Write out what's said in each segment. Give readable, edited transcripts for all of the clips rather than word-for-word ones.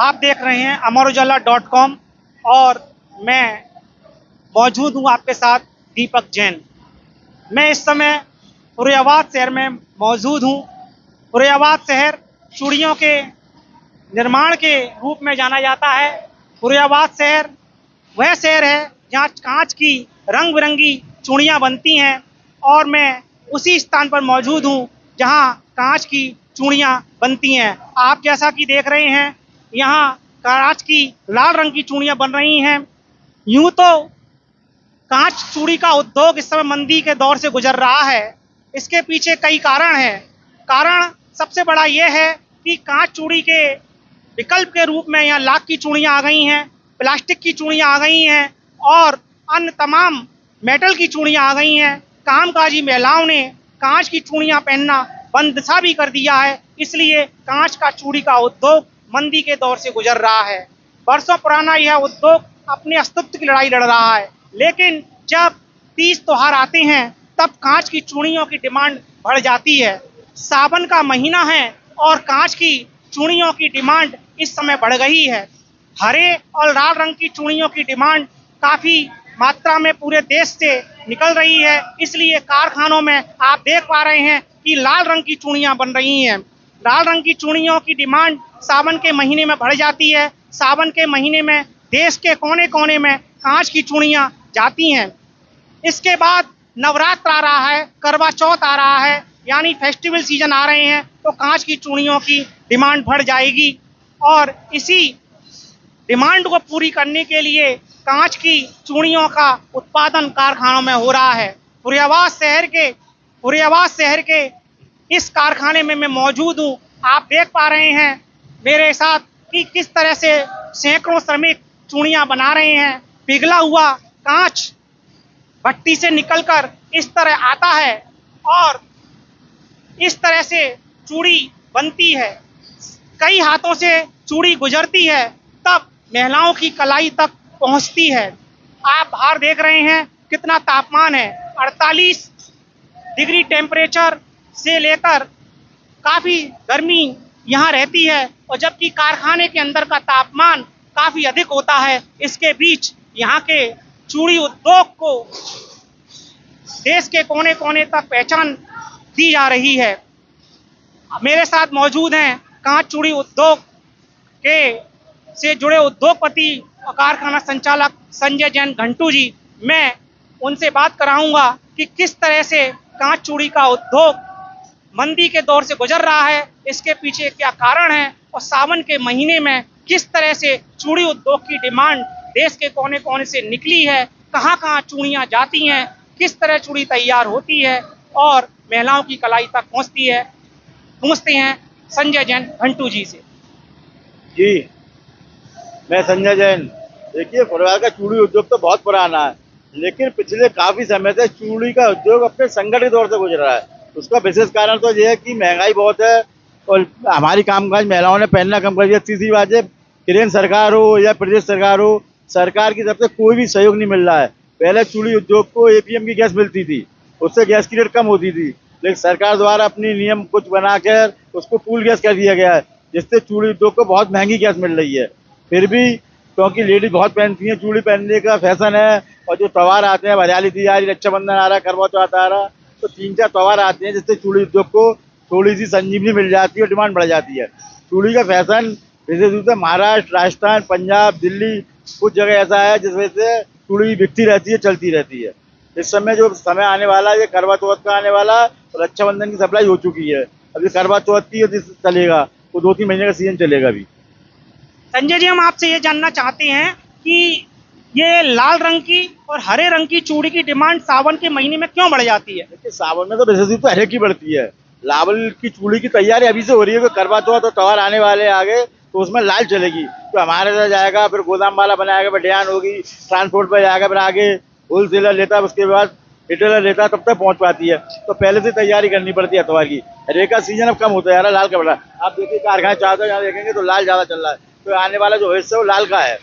आप देख रहे हैं अमरउजाला.com और मैं मौजूद हूँ आपके साथ दीपक जैन। मैं इस समय फुरैयाबाद शहर में मौजूद हूँ। फुरैयाबाद शहर चूड़ियों के निर्माण के रूप में जाना जाता है। फुरैयाबाद शहर वह शहर है जहाँ कांच की रंग बिरंगी चूड़ियाँ बनती हैं और मैं उसी स्थान पर मौजूद हूँ जहाँ कांच की चूड़ियाँ बनती हैं। आप जैसा कि देख रहे हैं यहाँ कांच की लाल रंग की चूड़ियाँ बन रही हैं। यूं तो कांच चूड़ी का उद्योग इस समय मंदी के दौर से गुजर रहा है। इसके पीछे कई कारण हैं। कारण सबसे बड़ा यह है कि कांच चूड़ी के विकल्प के रूप में यहाँ लाख की चूड़ियाँ आ गई हैं, प्लास्टिक की चूड़ियाँ आ गई हैं और अन्य तमाम मेटल की चूड़ियाँ आ गई हैं। कामकाजी महिलाओं ने कांच की चूड़ियाँ पहनना बंद सा भी कर दिया है। इसलिए कांच का चूड़ी का उद्योग मंदी के दौर से गुजर रहा है। वर्षों पुराना यह उद्योग अपने अस्तित्व की लड़ाई लड़ रहा है, लेकिन जब तीज त्योहार आते हैं तब कांच की चूड़ियों की डिमांड बढ़ जाती है। सावन का महीना है और कांच की चूड़ियों की डिमांड इस समय बढ़ गई है। हरे और लाल रंग की चूड़ियों की डिमांड काफी मात्रा में पूरे देश से निकल रही है। इसलिए कारखानों में आप देख पा रहे हैं कि लाल रंग की चूड़ियां बन रही हैं। लाल रंग की चूड़ियों की डिमांड सावन के महीने में बढ़ जाती है। सावन के महीने में देश के कोने कोने में कांच की चूड़ियां जाती हैं। इसके बाद नवरात्र आ रहा है, करवा चौथ आ रहा है, यानी फेस्टिवल सीजन आ रहे हैं, तो कांच की चूड़ियों की डिमांड बढ़ जाएगी और इसी डिमांड को पूरी करने के लिए कांच की चूड़ियों का उत्पादन कारखानों में हो रहा है। फुरैयाबाद शहर के इस कारखाने में मैं मौजूद हूँ। आप देख पा रहे हैं मेरे साथ कि किस तरह से सैकड़ों श्रमिक चूड़ियाँ बना रहे हैं। पिघला हुआ कांच भट्टी से निकलकर इस तरह आता है और इस तरह से चूड़ी बनती है। कई हाथों से चूड़ी गुजरती है, तब महिलाओं की कलाई तक पहुंचती है। आप बाहर देख रहे हैं कितना तापमान है, 48 डिग्री टेम्परेचर से लेकर काफी गर्मी यहाँ रहती है और जबकि कारखाने के अंदर का तापमान काफी अधिक होता है। इसके बीच यहाँ के चूड़ी उद्योग को देश के कोने कोने तक पहचान दी जा रही है। मेरे साथ मौजूद हैं कांच चूड़ी उद्योग के से जुड़े उद्योगपति और कारखाना संचालक संजय जैन घंटू जी। मैं उनसे बात कराऊंगा कि किस तरह से कांच चूड़ी का उद्योग मंदी के दौर से गुजर रहा है, इसके पीछे क्या कारण है और सावन के महीने में किस तरह से चूड़ी उद्योग की डिमांड देश के कोने कोने से निकली है, कहाँ कहाँ चूड़ियाँ जाती हैं, किस तरह चूड़ी तैयार होती है और महिलाओं की कलाई तक पहुँचती है। पूछते हैं संजय जैन घंटू जी से। जी, मैं संजय जैन। देखिए, फुरैयाबाद का चूड़ी उद्योग तो बहुत पुराना है, लेकिन पिछले काफी समय से चूड़ी का उद्योग अपने संकट के दौर से गुजर रहा है। उसका विशेष कारण तो यह है कि महंगाई बहुत है और हमारी कामकाज महिलाओं ने पहनना कम कर दिया। सीधी बात है, केंद्र सरकार हो या प्रदेश सरकार हो, सरकार की तरफ से कोई भी सहयोग नहीं मिल रहा है। पहले चूड़ी उद्योग को एपीएम की गैस मिलती थी, उससे गैस की रेट कम होती थी, लेकिन सरकार द्वारा अपनी नियम कुछ बनाकर उसको पूल गैस कर दिया गया है, जिससे चूड़ी उद्योग को बहुत महंगी गैस मिल रही है। फिर भी क्योंकि लेडीज बहुत पहनती हैं, चूड़ी पहनने का फैशन है और जो त्योहार आते हैं, हरियाली तीज आ रही, रक्षाबंधन आ रहा है, करवा चौथ आ रहा, तो 3-4 त्योहार आते हैं जिससे चूड़ी उद्योग को थोड़ी सी संजीवनी मिल जाती है और डिमांड बढ़ जाती है। चूड़ी का फैशन विशेष रूप से महाराष्ट्र, राजस्थान, पंजाब, दिल्ली कुछ जगह ऐसा है जिस वजह से चूड़ी बिकती रहती है, चलती रहती है। इस समय जो समय आने वाला है, ये करवा चौथ का आने वाला और रक्षाबंधन की सप्लाई हो चुकी है। अभी करवा चौथ की चलेगा तो 2-3 महीने का सीजन चलेगा अभी। संजय जी, हम आपसे ये जानना चाहते हैं कि ये लाल रंग की और हरे रंग की चूड़ी की डिमांड सावन के महीने में क्यों बढ़ जाती है? देखिए, सावन में तो विशेष रूप से हरे की बढ़ती है। लाल की चूड़ी की तैयारी अभी से हो रही है, करवा चौथ तो त्योहार आने वाले आगे, तो उसमें लाल चलेगी। तो हमारे यहाँ जाएगा, फिर गोदाम वाला बनाएगा, फिर ढियान होगी, ट्रांसपोर्ट पर जाएगा, फिर आगे होलसेलर लेता है, उसके बाद रिटेलर लेता है, तब तक पहुंच पाती है। तो पहले से तैयारी करनी पड़ती है त्योहार की। हरे का सीजन अब कम होता है, लाल का बढ़ा। आप देखिए कारखाने चाहते यहाँ देखेंगे तो लाल ज्यादा चल रहा है, तो आने वाला जो हिस्सा है वो लाल का है।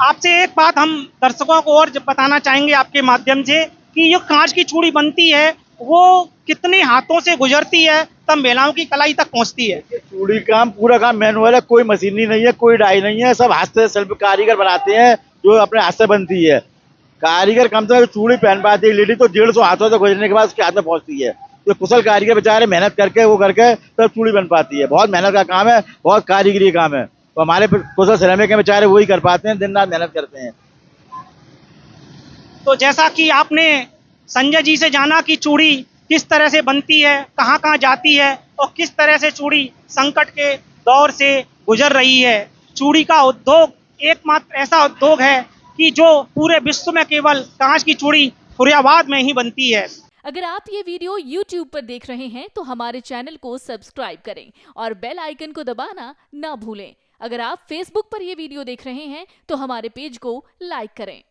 आपसे एक बात हम दर्शकों को और बताना चाहेंगे आपके माध्यम से कि जो कांच की चूड़ी बनती है वो कितने हाथों से गुजरती है तब महिलाओं की कलाई तक पहुंचती है। चूड़ी काम पूरा काम मैनुअल है, कोई मशीनरी नहीं है, कोई डाई नहीं है, सब हाथ से शिल्प कारीगर बनाते हैं जो अपने हाथ से बनती है। कारीगर कम से कम चूड़ी पहन पाती है लेडी तो 150 हाथों से गुजरने के बाद उसके हाथ में पहुंचती है। तो कुशल कारीगर बेचारे मेहनत करके वो करके तब चूड़ी बन पाती है। बहुत मेहनत का काम है, बहुत कारीगरी काम है। तो हमारे कुशल श्रमिक के बेचारे वही कर पाते हैं, दिन रात मेहनत करते हैं। तो जैसा कि आपने संजय जी से जाना कि चूड़ी किस तरह से बनती है, कहाँ कहाँ जाती है और किस तरह से चूड़ी संकट के दौर से गुजर रही है। चूड़ी का उद्योग एकमात्र ऐसा उद्योग है कि जो पूरे विश्व में केवल कांच की चूड़ी फुरियाबाद में ही बनती है। अगर आप ये वीडियो YouTube पर देख रहे हैं तो हमारे चैनल को सब्सक्राइब करें और बेल आइकन को दबाना ना भूलें। अगर आप Facebook पर ये वीडियो देख रहे हैं तो हमारे पेज को लाइक करें।